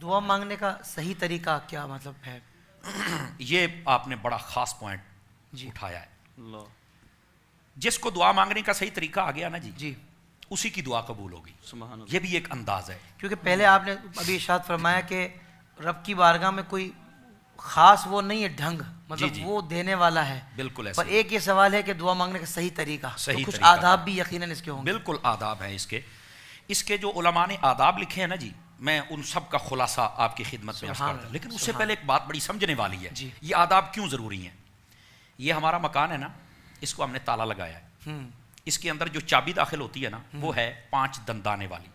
دعا مانگنے کا صحیح طریقہ کیا مطلب ہے؟ یہ آپ نے بڑا خاص پوائنٹ جی اٹھایا ہے. جس کو دعا مانگنے کا صحیح طریقہ آ گیا نا جی جی اسی کی دعا قبول ہوگی. سبحان اللہ. یہ بھی ایک انداز ہے. کیونکہ پہلے آپ نے ابھی ارشاد فرمایا کہ رب کی بارگاہ میں کوئی خاص وہ نہیں ہے ڈھنگ، مطلب جی. وہ دینے والا ہے. بالکل پر ایسے ایک یہ سوال ہے کہ دعا مانگنے کا صحیح طریقہ، صحیح تو کچھ طریقہ آداب بھی یقیناً اس کے ہوں گے. بالکل آداب ہیں اس کے جو علماء نے آداب لکھے ہیں نا جی، میں ان سب کا خلاصہ آپ کی خدمت میں عرض کرتا ہوں. لیکن اس سے پہلے ایک بات بڑی سمجھنے والی ہے. جی. یہ آداب کیوں ضروری ہیں؟ یہ ہمارا مکان ہے نا، اس کو ہم نے تالا لگایا ہے. اس کے اندر جو چابی داخل ہوتی ہے نا وہ ہے 5 دندانے والی.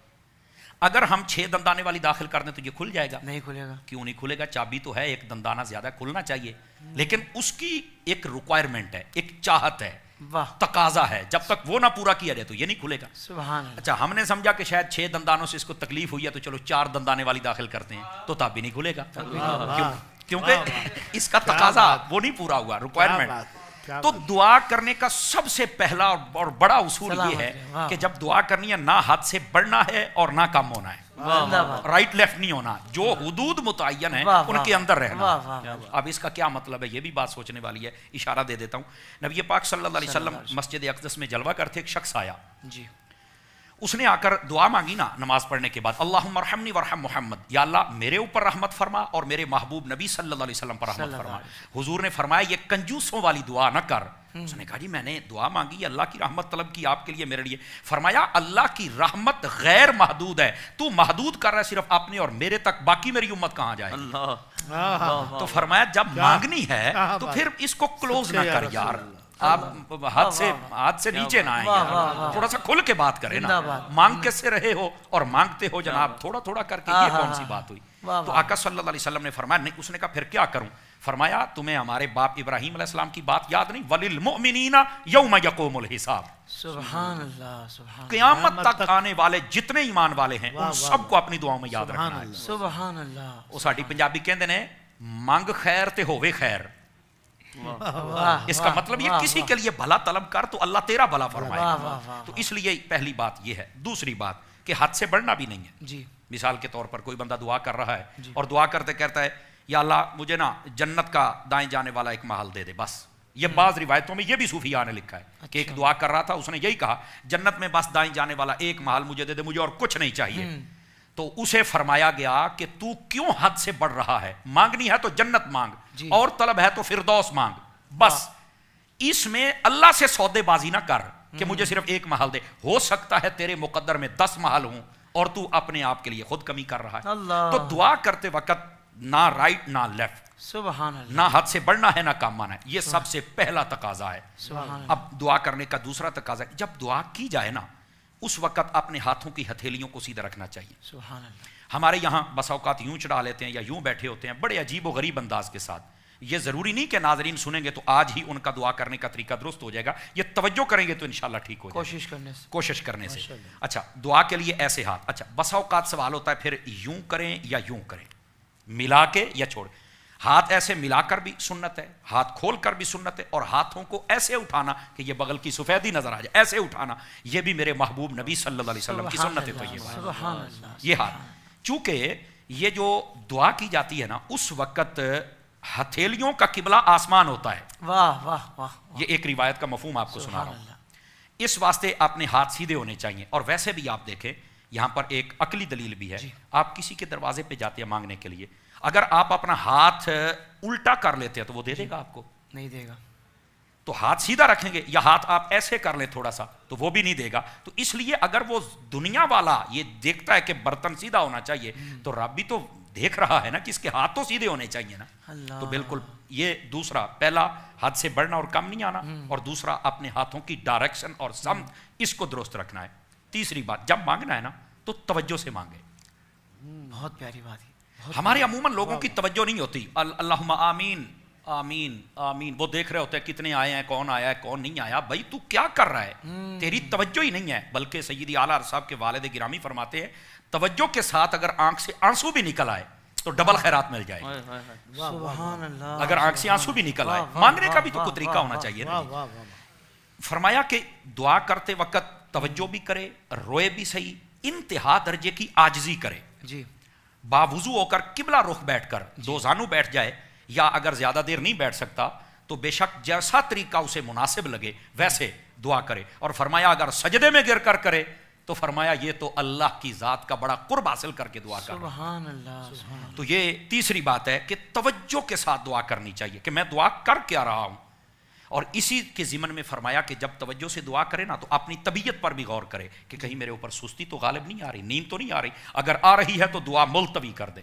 اگر ہم 6 دندانے والی داخل کر دیں تو یہ کھل جائے گا؟ نہیں کھلے گا. کیوں نہیں کھلے گا؟ چابی تو ہے، ایک دندانہ زیادہ کھلنا چاہیے، لیکن اس کی ایک ریکوائرمنٹ ہے، ایک چاہت ہے، واہ تقاضا ہے. جب تک وہ نہ پورا کیا جائے تو یہ نہیں کھلے گا. سبحان اللہ. اچھا ہم نے سمجھا کہ شاید 6 دندانوں سے اس کو تکلیف ہوئی ہے تو چلو 4 دندانے والی داخل کرتے ہیں، تو تب بھی نہیں کھلے گا. کیونکہ اس کا تقاضا وہ نہیں پورا ہوا، ریکوائرمنٹ. تو دعا کرنے کا سب سے پہلا اور بڑا اصول یہ ہے کہ جب دعا کرنی ہے نہ حد سے بڑھنا ہے اور نہ کم ہونا ہے. رائٹ لیفٹ نہیں ہونا، جو حدود متعین ہیں ان کے اندر رہنا. اب اس کا کیا مطلب ہے یہ بھی بات سوچنے والی ہے. اشارہ دے دیتا ہوں. نبی پاک صلی اللہ علیہ وسلم مسجد اقدس میں جلوہ کرتے، ایک شخص آیا، جی اس نے آ کر دعا مانگی نا نماز پڑھنے کے بعد، اللہم ارحمنی ورحم محمد، یا اللہ میرے اوپر رحمت فرما اور میرے محبوب نبی صلی اللہ علیہ وسلم پر رحمت فرما. حضور نے فرمایا یہ کنجوسوں والی دعا نہ کر. اس نے کہا جی میں نے دعا مانگی، اللہ کی رحمت طلب کی آپ کے لیے میرے لیے. فرمایا اللہ کی رحمت غیر محدود ہے، تو محدود کر رہا ہے صرف اپنے اور میرے تک، باقی میری امت کہاں جائے گی؟ تو فرمایا جب مانگنی ہے تو پھر اس کو کلوز نہ کر یار، آپ ہاتھ سے نیچے نہ آئیں یار، تھوڑا سا کھل کے بات کریں نا. مانگ کے سے رہے ہو اور مانگتے ہو جناب تھوڑا تھوڑا کر کے، یہ کون سی بات ہوئی؟ تو آقا صلی اللہ علیہ وسلم نے فرمایا نہیں. اس نے کہا پھر کیا کروں؟ فرمایا تمہیں ہمارے باپ ابراہیم علیہ السلام کی بات یاد نہیں؟ وَلِلْمُؤْمِنِينَ يَوْمَ يَقُومُ الْحِسَابُ. سبحان اللہ سبحان قیامت تک آنے والے جتنے ایمان والے ہیں ان سب کو اپنی دعاؤں میں یاد رکھنا ہے. سبحان اللہ. وہ ساڈی پنجابی کہندے نے منگ خیر تے ہووے خیر. اس کا مطلب یہ کسی کے لیے بھلا طلب کر تو اللہ تیرا بھلا فرمائے گا. تو اس لیے پہلی بات یہ ہے. دوسری بات کہ حد سے بڑھنا بھی نہیں ہے. جی مثال کے طور پر کوئی بندہ دعا کر رہا ہے اور دعا کرتے کہتا ہے یا اللہ مجھے نا جنت کا دائیں جانے والا ایک محل دے دے بس. یہ بعض روایتوں میں یہ بھی صوفیاء نے لکھا ہے کہ ایک دعا کر رہا تھا، اس نے یہی کہا جنت میں بس دائیں جانے والا ایک محل مجھے دے دے، مجھے اور کچھ نہیں چاہیے. تو اسے فرمایا گیا کہ تو کیوں حد سے بڑھ رہا ہے؟ مانگنی ہے تو جنت مانگ، اور طلب ہے تو فردوس مانگ. بس اس میں اللہ سے سودے بازی نہ کر کہ مجھے صرف ایک محل دے. ہو سکتا ہے تیرے مقدر میں 10 محل ہوں اور تو اپنے آپ کے لیے خود کمی کر رہا ہے. تو دعا کرتے وقت نہ رائٹ نہ لیفٹ، سبحان اللہ، نہ حد سے بڑھنا ہے نہ کم آنا ہے. یہ سب سے پہلا تقاضا ہے. اب دعا کرنے کا دوسرا تقاضا ہے جب دعا کی جائے نا اس وقت اپنے ہاتھوں کی ہتھیلیوں کو سیدھا رکھنا چاہیے. سبحان اللہ. ہمارے یہاں بسا اوقات یوں چڑھا لیتے ہیں یا یوں بیٹھے ہوتے ہیں بڑے عجیب و غریب انداز کے ساتھ. یہ ضروری نہیں کہ ناظرین سنیں گے تو آج ہی ان کا دعا کرنے کا طریقہ درست ہو جائے گا. یہ توجہ کریں گے تو انشاءاللہ ٹھیک ہو جائے گا کوشش کرنے سے. اچھا دعا کے لیے ایسے ہاتھ. اچھا بسا اوقات سوال ہوتا ہے پھر یوں کریں یا یوں کریں، ملا کے یا چھوڑ. ہاتھ ایسے ملا کر بھی سنت ہے، ہاتھ کھول کر بھی سنت ہے، اور ہاتھوں کو ایسے اٹھانا کہ یہ بغل کی سفیدی نظر آ جائے، ایسے اٹھانا یہ بھی میرے محبوب نبی صلی اللہ علیہ وسلم کی سنت ہے. یہ ہاتھ چونکہ یہ جو دعا کی جاتی ہے نا اس وقت ہتھیلیوں کا قبلہ آسمان ہوتا ہے. واہ واہ واہ. یہ ایک روایت کا مفہوم آپ کو سنا رہا ہوں. اس واسطے اپنے ہاتھ سیدھے ہونے چاہیے. اور ویسے بھی آپ دیکھیں یہاں پر ایک عقلی دلیل بھی ہے. آپ کسی کے دروازے پہ جاتے ہیں مانگنے کے لیے، اگر آپ اپنا ہاتھ الٹا کر لیتے ہیں تو وہ دے دے گا آپ کو؟ نہیں دے گا. تو ہاتھ سیدھا رکھیں گے یا ہاتھ آپ ایسے کر لیں تھوڑا سا تو وہ بھی نہیں دے گا. تو اس لیے اگر وہ دنیا والا یہ دیکھتا ہے کہ برتن سیدھا ہونا چاہیے تو رب بھی تو دیکھ رہا ہے نا کہ اس کے ہاتھ تو سیدھے ہونے چاہیے نا. تو بالکل یہ دوسرا، پہلا حد سے بڑھنا اور کم نہیں آنا، اور دوسرا اپنے ہاتھوں کی ڈائریکشن اور سمت اس کو درست رکھنا ہے. تیسری بات جب مانگنا ہے نا تو توجہ سے مانگے. بہت پیاری بات ہے. ہمارے عموماً لوگوں کی توجہ نہیں ہوتی. اللہم آمین آمین آمین، وہ دیکھ رہے ہوتے ہیں کتنے آئے ہیں، کون آیا ہے کون نہیں آیا. بھائی تو کیا کر رہا ہے؟ تیری توجہ ہی نہیں ہے. بلکہ سیدی اعلیٰ صاحب کے والد گرامی فرماتے ہیں توجہ کے ساتھ اگر آنکھ سے آنسو بھی نکل آئے تو ڈبل خیرات مل جائے. سبحان اللہ. اگر آنکھ سے آنسو بھی نکل آئے، مانگنے کا بھی تو کوئی طریقہ ہونا چاہیے نا. فرمایا کہ دعا کرتے وقت توجہ بھی کرے، روئے بھی صحیح، انتہا درجے کی عاجزی کرے. جی باوضو ہو کر قبلہ رخ بیٹھ کر دو زانو بیٹھ جائے، یا اگر زیادہ دیر نہیں بیٹھ سکتا تو بے شک جیسا طریقہ اسے مناسب لگے ویسے دعا کرے. اور فرمایا اگر سجدے میں گر کر کرے تو فرمایا یہ تو اللہ کی ذات کا بڑا قرب حاصل کر کے دعا کر. سبحان اللہ. تو یہ تیسری بات ہے کہ توجہ کے ساتھ دعا کرنی چاہیے کہ میں دعا کر کیا رہا ہوں. اور اسی کے ضمن میں فرمایا کہ جب توجہ سے دعا کرے نا تو اپنی طبیعت پر بھی غور کرے کہ کہیں میرے اوپر سستی تو غالب نہیں آ رہی، نیند تو نہیں آ رہی. اگر آ رہی ہے تو دعا ملتوی کر دے.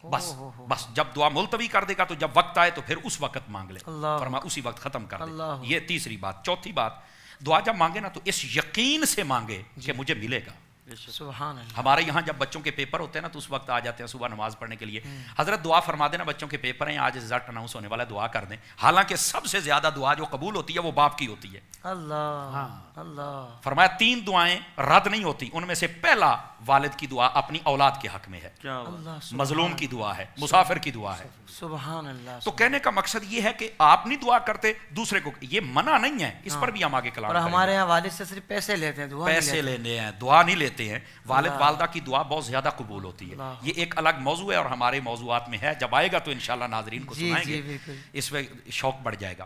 بس جب دعا ملتوی کر دے گا تو جب وقت آئے تو پھر اس وقت مانگ لے. فرمایا اسی وقت ختم کر دے. یہ تیسری بات. چوتھی بات، دعا جب مانگے نا تو اس یقین سے مانگے کہ مجھے ملے گا. سبحان اللہ. ہمارے یہاں جب بچوں کے پیپر ہوتے ہیں نا تو اس وقت آ جاتے ہیں صبح نماز پڑھنے کے لیے، حضرت دعا فرما دینا بچوں کے پیپر ہیں آج رزلٹ اناؤنس ہونے والا ہے، دعا کر دیں. حالانکہ سب سے زیادہ دعا جو قبول ہوتی ہے وہ باپ کی ہوتی ہے. اللہ اللہ. فرمایا 3 دعائیں رد نہیں ہوتی، ان میں سے پہلا والد کی دعا اپنی اولاد کے حق میں ہے، مظلوم کی دعا ہے، مسافر کی دعا ہے. سبحان اللہ. تو کہنے کا مقصد یہ ہے کہ آپ نہیں دعا کرتے دوسرے کو، یہ منع نہیں ہے، اس پر بھی ہم آگے کلام اور کریں گے. ہمارے یہاں والد سے صرف پیسے لیتے ہیں، پیسے لینے ہیں، دعا نہیں لیتے ہیں. والد والدہ کی دعا بہت زیادہ قبول ہوتی ہے. یہ ایک الگ موضوع ہے اور ہمارے موضوعات میں ہے، جب آئے گا تو انشاءاللہ ناظرین کو سنائیں گے، اس میں شوق بڑھ جائے گا.